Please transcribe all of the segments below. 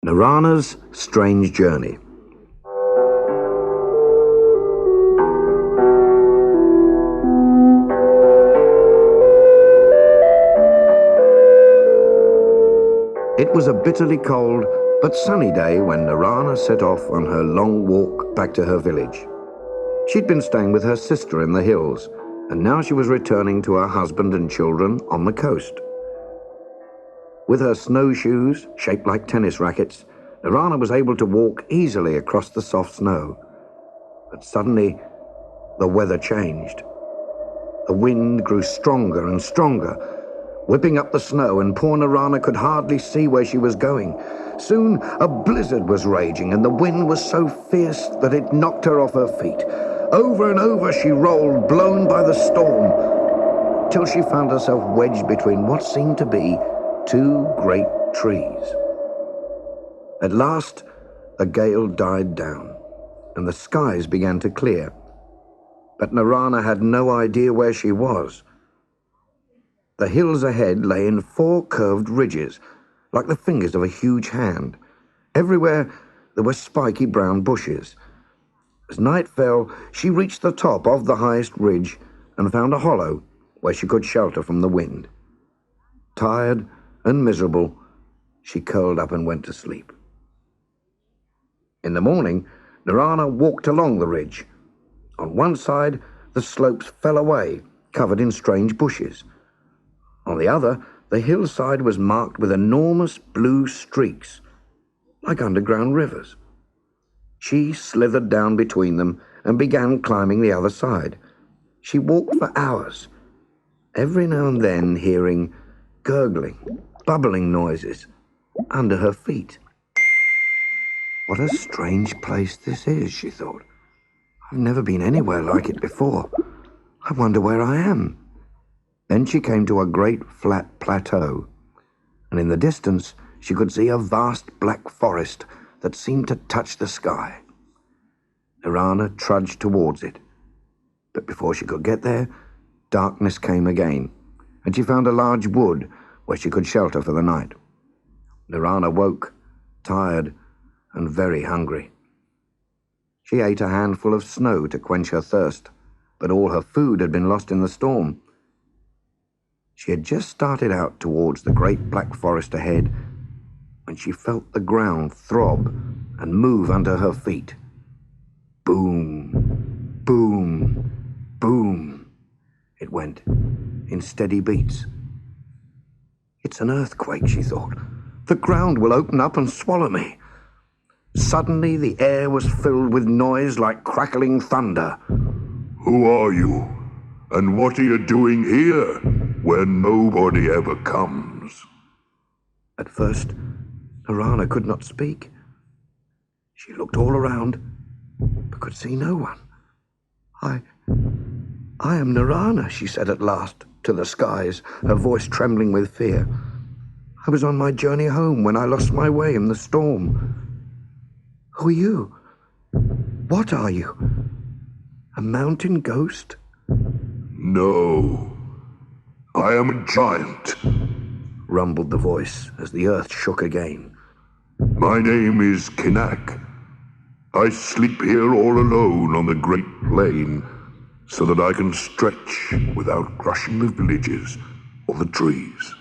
Narana's Strange Journey. It was a bitterly cold but sunny day when Narana set off on her long walk back to her village. She'd been staying with her sister in the hills, and now she was returning to her husband and children on the coast. With her snowshoes, shaped like tennis rackets, Narana was able to walk easily across the soft snow. But suddenly, the weather changed. The wind grew stronger and stronger, whipping up the snow, and poor Narana could hardly see where she was going. Soon, a blizzard was raging, and the wind was so fierce that it knocked her off her feet. Over and over she rolled, blown by the storm, till she found herself wedged between what seemed to be two great trees. At last, the gale died down, and the skies began to clear. But Narana had no idea where she was. The hills ahead lay in four curved ridges, like the fingers of a huge hand. Everywhere there were spiky brown bushes. As night fell, she reached the top of the highest ridge and found a hollow where she could shelter from the wind. Tired and miserable, she curled up and went to sleep. In the morning, Narana walked along the ridge. On one side, the slopes fell away, covered in strange bushes. On the other, the hillside was marked with enormous blue streaks, like underground rivers. She slithered down between them and began climbing the other side. She walked for hours, every now and then hearing gurgling, bubbling noises under her feet. What a strange place this is, she thought. I've never been anywhere like it before. I wonder where I am. Then she came to a great flat plateau, and in the distance she could see a vast black forest that seemed to touch the sky. Narana trudged towards it, but before she could get there, darkness came again, and she found a large wood where she could shelter for the night. Narana woke, tired and very hungry. She ate a handful of snow to quench her thirst, but all her food had been lost in the storm. She had just started out towards the great black forest ahead when she felt the ground throb and move under her feet. Boom, boom, boom, it went, in steady beats. It's an earthquake, she thought. The ground will open up and swallow me. Suddenly the air was filled with noise like crackling thunder. Who are you? And what are you doing here, where nobody ever comes? At first, Narana could not speak. She looked all around, but could see no one. I am Narana, she said at last, to the skies, her voice trembling with fear. I was on my journey home when I lost my way in the storm. Who are you? What are you? A mountain ghost? No, I am a giant, rumbled the voice as the earth shook again. My name is Kinak. I sleep here all alone on the great plain so that I can stretch without crushing the villages or the trees.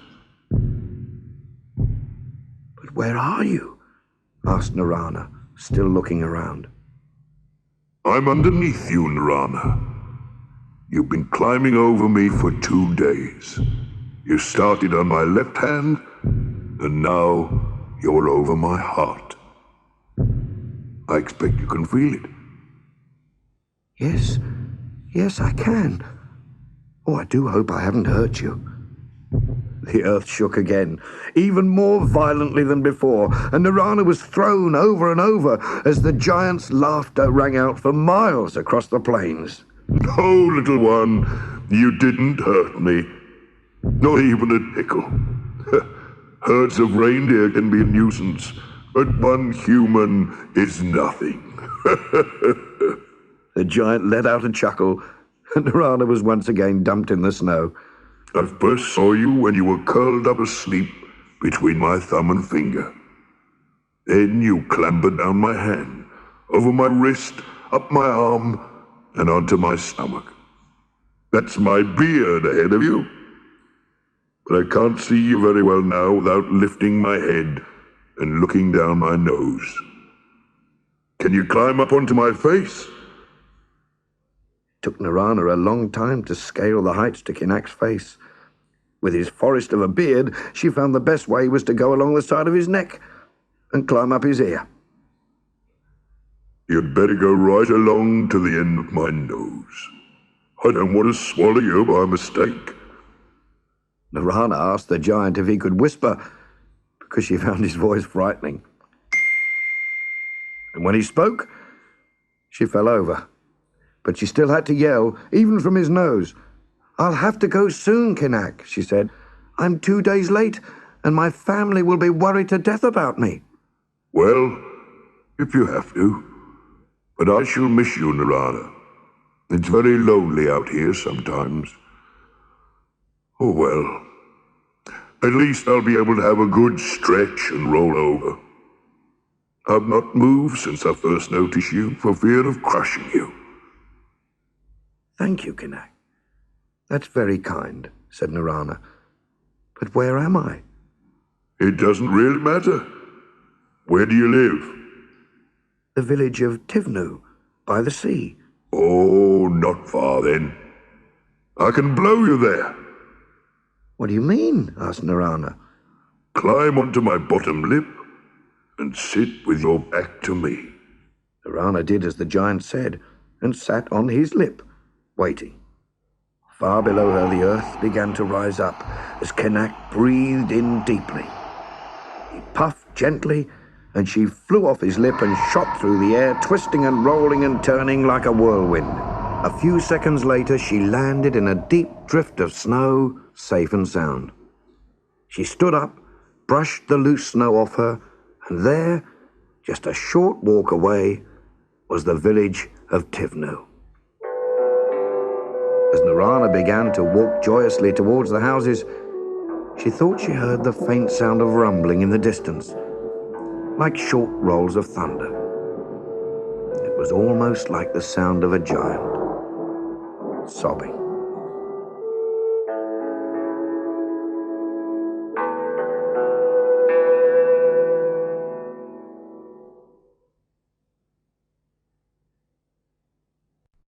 But where are you? Asked Narana, still looking around. I'm underneath you, Narana. You've been climbing over me for 2 days. You started on my left hand, and now you're over my heart. I expect you can feel it. Yes, I can. Oh, I do hope I haven't hurt you. The earth shook again, even more violently than before, and Narana was thrown over and over as the giant's laughter rang out for miles across the plains. No, little one, you didn't hurt me. Not even a nickel. Herds of reindeer can be a nuisance, but one human is nothing. The giant let out a chuckle, and Narana was once again dumped in the snow. I first saw you when you were curled up asleep between my thumb and finger. Then you clamber down my hand, over my wrist, up my arm, and onto my stomach. That's my beard ahead of you. But I can't see you very well now without lifting my head and looking down my nose. Can you climb up onto my face? It took Narana a long time to scale the heights to Kinak's face. With his forest of a beard, she found the best way was to go along the side of his neck and climb up his ear. You'd better go right along to the end of my nose. I don't want to swallow you by mistake. Narana asked the giant if he could whisper, because she found his voice frightening. And when he spoke, she fell over. But she still had to yell, even from his nose. "I'll have to go soon, Kinak," she said. "I'm 2 days late, and my family will be worried to death about me." Well, if you have to. But I shall miss you, Narana. It's very lonely out here sometimes. Oh well. At least I'll be able to have a good stretch and roll over. I've not moved since I first noticed you for fear of crushing you. "Thank you, Kinak. That's very kind," said Narana. "But where am I?" It doesn't really matter. Where do you live? "The village of Tivnu, by the sea." Oh, not far then. I can blow you there. "What do you mean?" asked Narana. Climb onto my bottom lip and sit with your back to me. Narana did as the giant said and sat on his lip, waiting. Far below her, the earth began to rise up as Kinak breathed in deeply. He puffed gently, and she flew off his lip and shot through the air, twisting and rolling and turning like a whirlwind. A few seconds later, she landed in a deep drift of snow, safe and sound. She stood up, brushed the loose snow off her, and there, just a short walk away, was the village of Tivnu. As Narana began to walk joyously towards the houses, she thought she heard the faint sound of rumbling in the distance, like short rolls of thunder. It was almost like the sound of a giant sobbing.